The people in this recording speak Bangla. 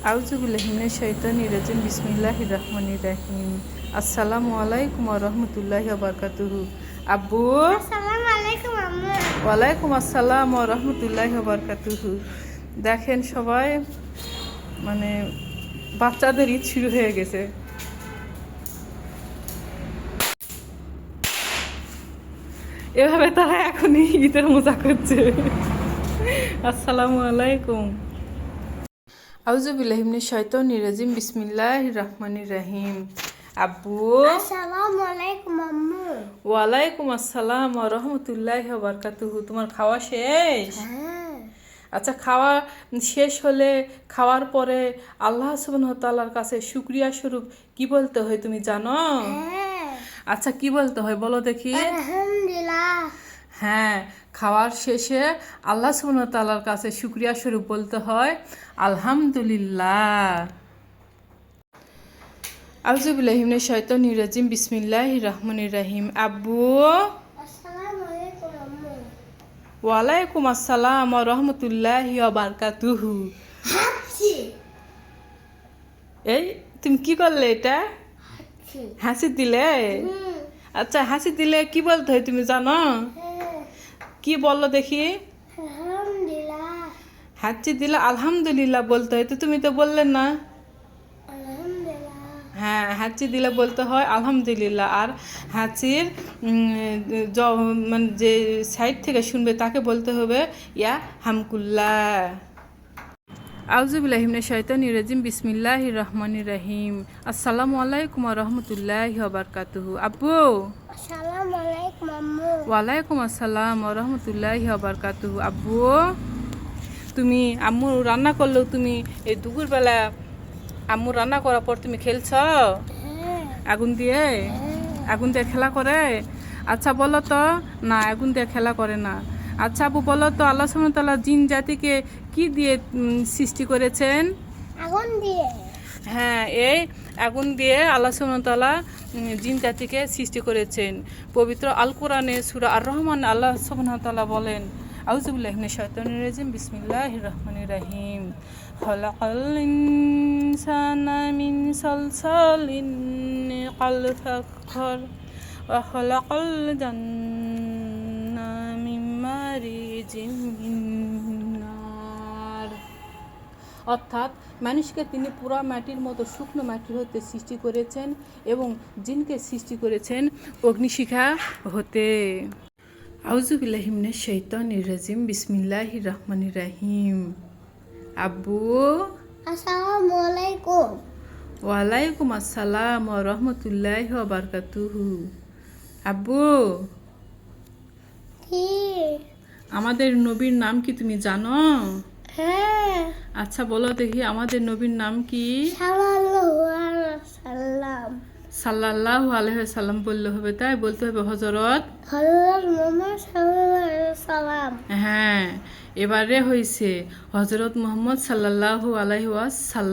আউযুবিল্লাহি মিনাশ শাইতানির রাজিম বিসমিল্লাহির রহমানির রহিম। আসসালামু আলাইকুম ওয়া রাহমাতুল্লাহি ওয়া বারাকাতুহু। আব্বু আসসালামু আলাইকুম আম্মু। ওয়ালাইকুম আসসালাম ওয়া রাহমাতুল্লাহি ওয়া বারাকাতুহু। দেখেন সবাই, মানে বাচ্চাদের ঈদ শুরু হয়ে গেছে। এভাবে তারা এখনই ঈদের মজা করছে। আসসালামু আলাইকুম। আউযুবিল্লাহি মিনাশ শাইতানির রাজিম বিসমিল্লাহির রহমানির রহিম। আব্বু আসসালামু আলাইকুম আম্মু। ওয়ালাইকুম আসসালাম ওয়া রাহমাতুল্লাহি ওয়া বারাকাতুহু। তোমার খাওয়া শেষ? হ্যাঁ। আচ্ছা, খাওয়া শেষ হলে খাওয়ার পরে আল্লাহ সুবহানাহু ওয়া তাআলার কাছে শুকরিয়া স্বরূপ কি বলতে হয় তুমি জানো? হ্যাঁ। আচ্ছা, কি বলতে হয় বলো দেখি? আলহামদুলিল্লাহ। হ্যাঁ, খাওয়ার শেষে আল্লাহ সুবহানাহু ওয়া তাআলার কাছে শুকরিয়া স্বরূপ বলতে হয় আলহামদুলিল্লাহ। আউযুবিল্লাহি মিনাশ শাইতানির রাজিম বিসমিল্লাহির রহমানির রহিম। আব্বু আসসালামু আলাইকুম আম্মু। ওয়ালাইকুম আসসালাম ওয়া রাহমাতুল্লাহি ওয়া বারাকাতুহু। হাঁচি এই তুমি কি করলে এটা? হাঁচি। হাসি দিলে? আচ্ছা, হাসি দিলে কি বলতে হয় তুমি জানো? হ্যাঁ। কি বললো দেখি? আলহামদুলিল্লাহ। হাঁচি দিলে আলহামদুলিল্লাহ বলতে হয়, তো তুমি তো বললে না। আলহামদুলিল্লাহ। হ্যাঁ, হাঁচি দিলে বলতে হয় আলহামদুলিল্লাহ। আর হাঁচির মানে যে সাইড থেকে শুনবে তাকে বলতে হবে ইয়া হামকুল্লাহ। আউযুবিল্লাহি মিনাশ শাইতানির রাজিম বিসমিল্লাহির রহমানির রহিম। আসসালামু আলাইকুম ওয়া রাহমাতুল্লাহি ওয়া বারাকাতুহু। আব্বু আসসালামু আলাইকুম আম্মু। ওয়ালাইকুম আসসালাম ওয়া রাহমাতুল্লাহি ওয়া বারাকাতুহু। আব্বু তুমি আম্মু রান্না করলেও তুমি এই দুপুরবেলা আম্মু রান্না করার পর তুমি খেলছ হ্যাঁ। আগুন দিয়ে? আগুন দিয়ে খেলা করে? আচ্ছা বলো তো। না, আগুন দিয়ে খেলা করে না। আচ্ছা আব্বু বলো তো, আল্লাহ সুবহানাহু ওয়া তাআলা জিন জাতিকে কি দিয়ে সৃষ্টি করেছেন? আগুন দিয়ে। হ্যাঁ, এই আগুন দিয়ে আল্লাহ সুবহানাহু ওয়া তাআলা জিন জাতিকে সৃষ্টি করেছেন। পবিত্র আল কোরআনে সূরা আর রহমান আল্লাহ সুবহানাহু ওয়া তাআলা বলেন, আউযুবিল্লাহি মিনাশ শাইতানির রাজিম বিসমিল্লাহির রহমানির রহিম। খালাকাল ইনসানা মিন সালসালিন কাল ফাখর ওয়া খালাকাল জান্না মিন মারিজিম মিন নার। অর্থাৎ মানুষকে তিনি পুরা মাটির মতো শুকনো মাটি হতে সৃষ্টি করেছেন এবং জিনকে সৃষ্টি করেছেন অগ্নিশিখা হতে। আউযুবিল্লাহি মিনাশ শাইতানির রাজিম বিসমিল্লাহির রহমানির রহিম। আব্বু আসসালামু আলাইকুম। ওয়ালাইকুম আসসালাম ওয়া রাহমাতুল্লাহি ওয়া বারাকাতুহু। আব্বু কি? আমাদের নবীর নাম কি তুমি জানো? হ্যাঁ। আচ্ছা বলো দেখি, আমাদের নবীর নাম কি? সাল্লাল্লাহু আলাইহি সাল্লাম। সাল্লাল্লাহু আলাইহি সাল্লাম বললে হবে? তাই বলতে হবে হযরত হযরত মুহাম্মদ সাল্লাল্লাহু আলাইহি সাল্লাম। হ্যাঁ, এবারে হয়েছে হযরত মুহাম্মদ সাল্লাল্লাহু আলাইহি ওয়াসাল্লাম।